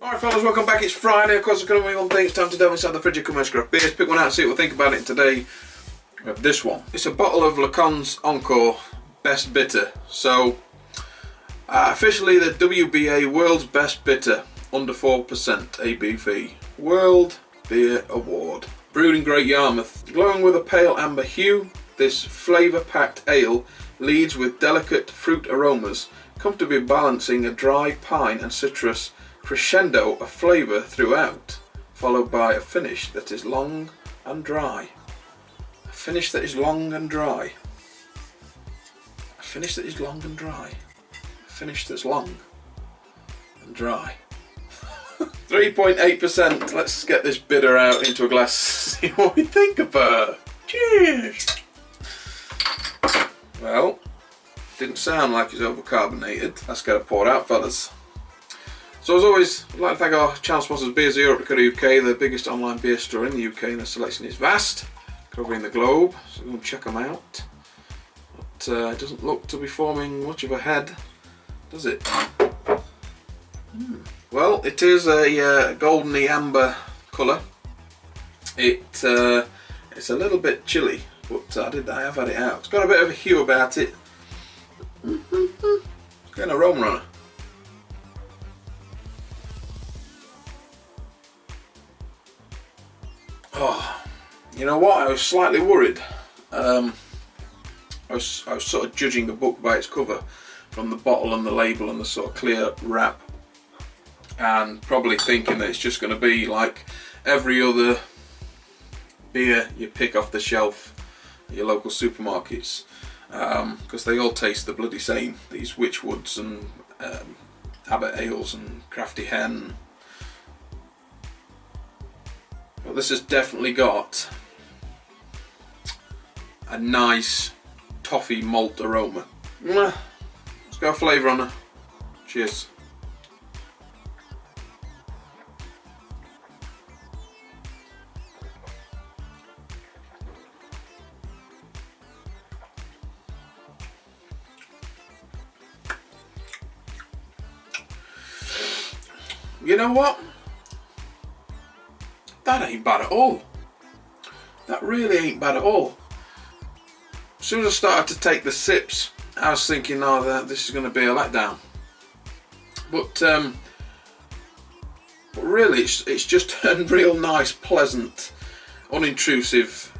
Alright fellas, welcome back. It's Friday. Of course, it's going to be one thing. It's time to delve inside the fridge and come and scrap beers. Pick one out and see what we think about it today. We have this one. It's a bottle of Lacons Encore Best Bitter. So, officially the WBA World's Best Bitter, under 4% ABV. World Beer Award. Brewed in Great Yarmouth. Glowing with a pale amber hue, this flavour-packed ale leads with delicate fruit aromas, comfortably balancing a dry pine and citrus crescendo of flavour throughout, followed by a finish that is long and dry. A finish that is long and dry. A finish that is long and dry. A finish that's long and dry. 3.8%. Let's get this bitter out into a glass, see what we think of her. Cheers! Well, didn't sound like it's overcarbonated. Let's get it poured out, fellas. So as always, I'd like to thank our channel sponsors Beers Europe UK, the biggest online beer store in the UK, and the selection is vast, covering the globe, so go and check them out. But it doesn't look to be forming much of a head, does it? Well, it is a goldeny amber colour. It's a little bit chilly, but I have had it out. It's got a bit of a hue about it. It's got an aroma on it. Oh, you know what? I was slightly worried. I was sort of judging a book by its cover, from the bottle and the label and the sort of clear wrap, and probably thinking that it's just going to be like every other beer you pick off the shelf at your local supermarkets, because they all taste the bloody same. These Witchwoods and Abbott Ales and Crafty Hen. But this has definitely got a nice toffee malt aroma. Let's go flavour on her. Cheers. You know what? That ain't bad at all. That really ain't bad at all. As soon as I started to take the sips, I was thinking, oh, this is going to be a letdown. But really, it's just a real nice, pleasant, unintrusive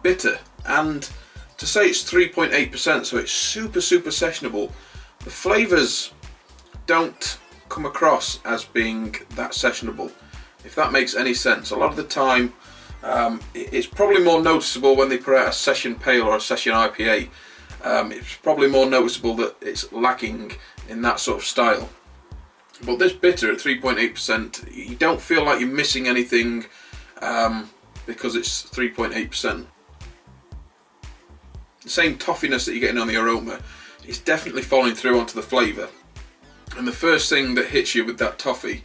bitter. And to say it's 3.8%, so it's super sessionable. The flavours don't come across as being that sessionable, if that makes any sense. A lot of the time it's probably more noticeable when they put out a session pale or a session IPA. It's probably more noticeable that it's lacking in that sort of style. But this bitter at 3.8%, you don't feel like you're missing anything because it's 3.8%. The same toffiness that you're getting on the aroma is definitely falling through onto the flavour. And the first thing that hits you with that toffee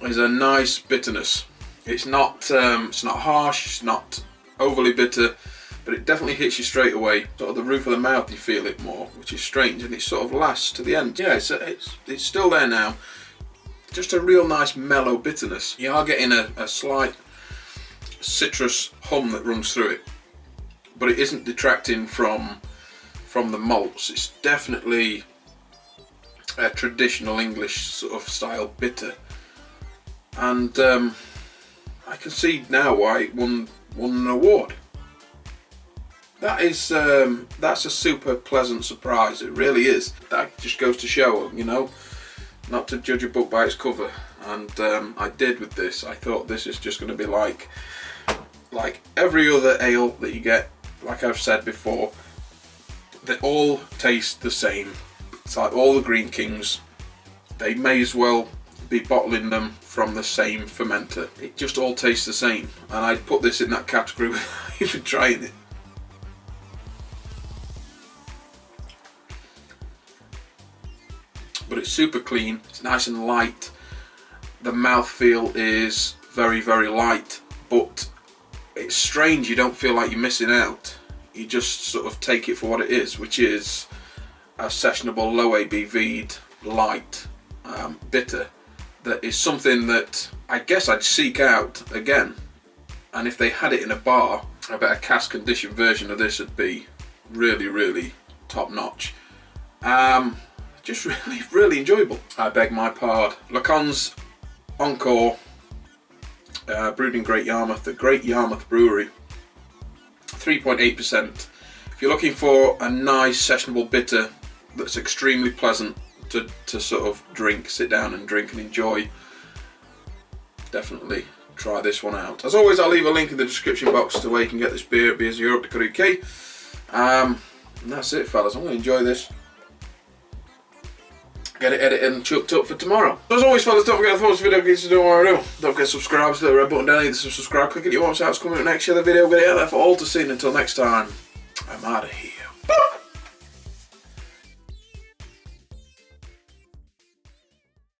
is a nice bitterness. It's not harsh, it's not overly bitter, but it definitely hits you straight away. Sort of the roof of the mouth, you feel it more, which is strange, and it sort of lasts to the end. Yeah, it's still there now. Just a real nice mellow bitterness. You are getting a slight citrus hum that runs through it, but it isn't detracting from the malts. It's definitely a traditional English sort of style bitter. And I can see now why it won an award. That's a super pleasant surprise. It really is. That just goes to show, you know, not to judge a book by its cover. And I did with this. I thought this is just going to be like every other ale that you get. Like I've said before, they all taste the same. It's like all the Green Kings. They may as well be bottling them from the same fermenter. It just all tastes the same, and I'd put this in that category without even trying it. But it's super clean, it's nice and light. The mouthfeel is very light, but it's strange, you don't feel like you're missing out. You just sort of take it for what it is, which is a sessionable, low ABV'd, light bitter that is something that I guess I'd seek out again. And if they had it in a bar, I bet a cask condition version of this would be really, really top notch. Just really, really enjoyable. I beg my pardon. Lacons Encore, brewed in Great Yarmouth, the Great Yarmouth Brewery. 3.8%. If you're looking for a nice sessionable bitter that's extremely pleasant to sort of drink, sit down and drink and enjoy, definitely try this one out. As always, I'll leave a link in the description box to where you can get this beer at beerseurope.co.uk. And that's it, fellas. I'm going to enjoy this. Get it edited and chucked up for tomorrow. As always, fellas, don't forget to thumbs the video, get to do what I do. Don't forget to subscribe, hit the red button down here to subscribe. Click it, you want to see what's coming up next. Share the video, get it out there for all to see. And until next time, I'm out of here.